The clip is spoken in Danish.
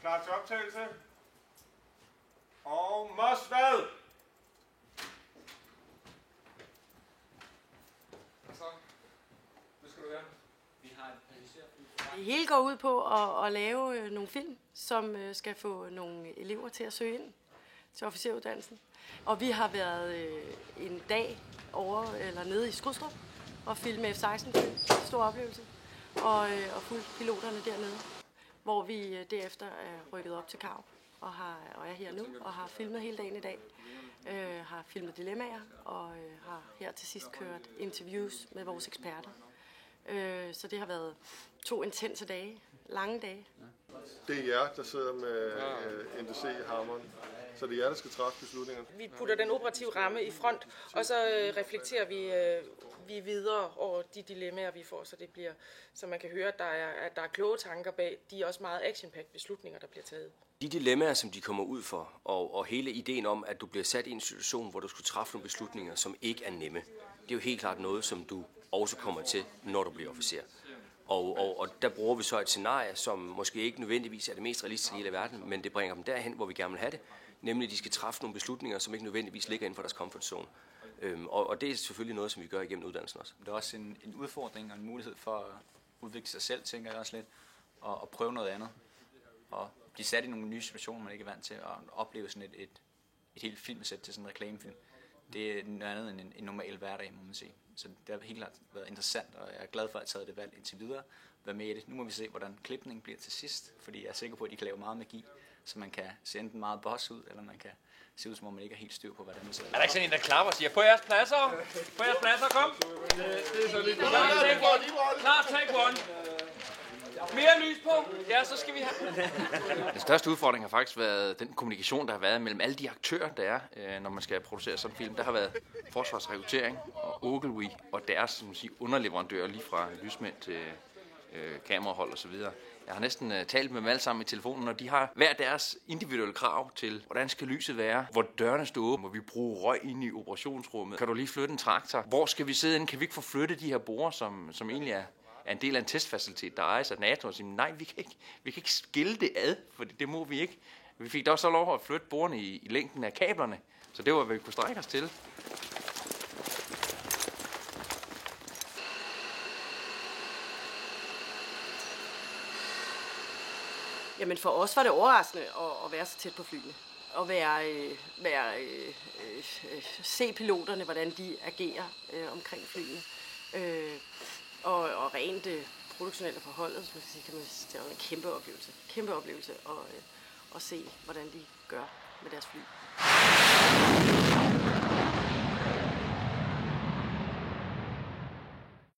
Klar til optagelse. Og Mosvad. Så, det skal du være. Vi har et passagerfly. Det hele går ud på at lave nogle film, som skal få nogle elever til at søge ind til officeruddannelsen. Og vi har været en dag nede i Skrydstrup og filme F-16-fly. Stor oplevelse. Og fulgt piloterne dernede, hvor vi derefter er rykket op til Karup og er her nu og har filmet hele dagen i dag. Har filmet dilemmaer og har her til sidst kørt interviews med vores eksperter. Så det har været 2 intense dage, lange dage. Det er jer, der sidder med NDC i hammeren. Så det er jer, der skal træffe beslutninger. Vi putter den operative ramme i front, og så reflekterer vi videre over de dilemmaer, vi får, så det bliver, så man kan høre, at der er kloge tanker bag. De er også meget action-packed beslutninger, der bliver taget. De dilemmaer, som de kommer ud for, og hele ideen om, at du bliver sat i en situation, hvor du skal træffe nogle beslutninger, som ikke er nemme, det er jo helt klart noget, som du også kommer til, når du bliver officer. Og der bruger vi så et scenarie, som måske ikke nødvendigvis er det mest realistiske i hele verden, men det bringer dem derhen, hvor vi gerne vil have det. Nemlig, at de skal træffe nogle beslutninger, som ikke nødvendigvis ligger inden for deres comfort zone. Og det er selvfølgelig noget, som vi gør igennem uddannelsen også. Det er også en udfordring og en mulighed for at udvikle sig selv, tænker jeg også lidt, og prøve noget andet. Og blive sat i nogle nye situationer, man ikke er vant til, og opleve sådan et helt filmsæt til sådan en reklamefilm. Det er noget andet end en normal hverdag, må man sige. Så det har helt klart været interessant, og jeg er glad for at have taget det valg indtil videre. Være med i det. Nu må vi se, hvordan klipningen bliver til sidst, fordi jeg er sikker på, at de kan lave meget magi, så man kan se enten meget boss ud, eller man kan se ud, som om man ikke er helt styr på, hvordan man sidder. Er der ikke sådan en, der klapper og siger, på jeres pladser, kom! Det er så lidt. Klar, take one. Mere lys på, ja, så skal vi have. Den største udfordring har faktisk været den kommunikation, der har været mellem alle de aktører, der er, når man skal producere sådan en film. Der har været forsvarsrekruttering og Ogilvy og deres underleverandører, lige fra lysmænd til kamerahold og så videre. Jeg har næsten talt med dem alle sammen i telefonen, og de har hver deres individuelle krav til, hvordan skal lyset være, hvor dørene står åbne, må vi bruge røg ind i operationsrummet, kan du lige flytte en traktor, hvor skal vi sidde inde, kan vi ikke få flyttet de her borer, som egentlig er en del af en testfacilitet, der ejes af NATO, og siger, nej, vi kan ikke skille det ad, for det må vi ikke. Vi fik da også lov at flytte borerne i længden af kablerne, så det var, hvad vi kunne strække os til. Jamen for os var det overraskende at være så tæt på flyene. Og se piloterne, hvordan de agerer omkring flyene. Og rent produktionelt og forholdet, så kan man sige, det er en kæmpe oplevelse at se, hvordan de gør med deres fly.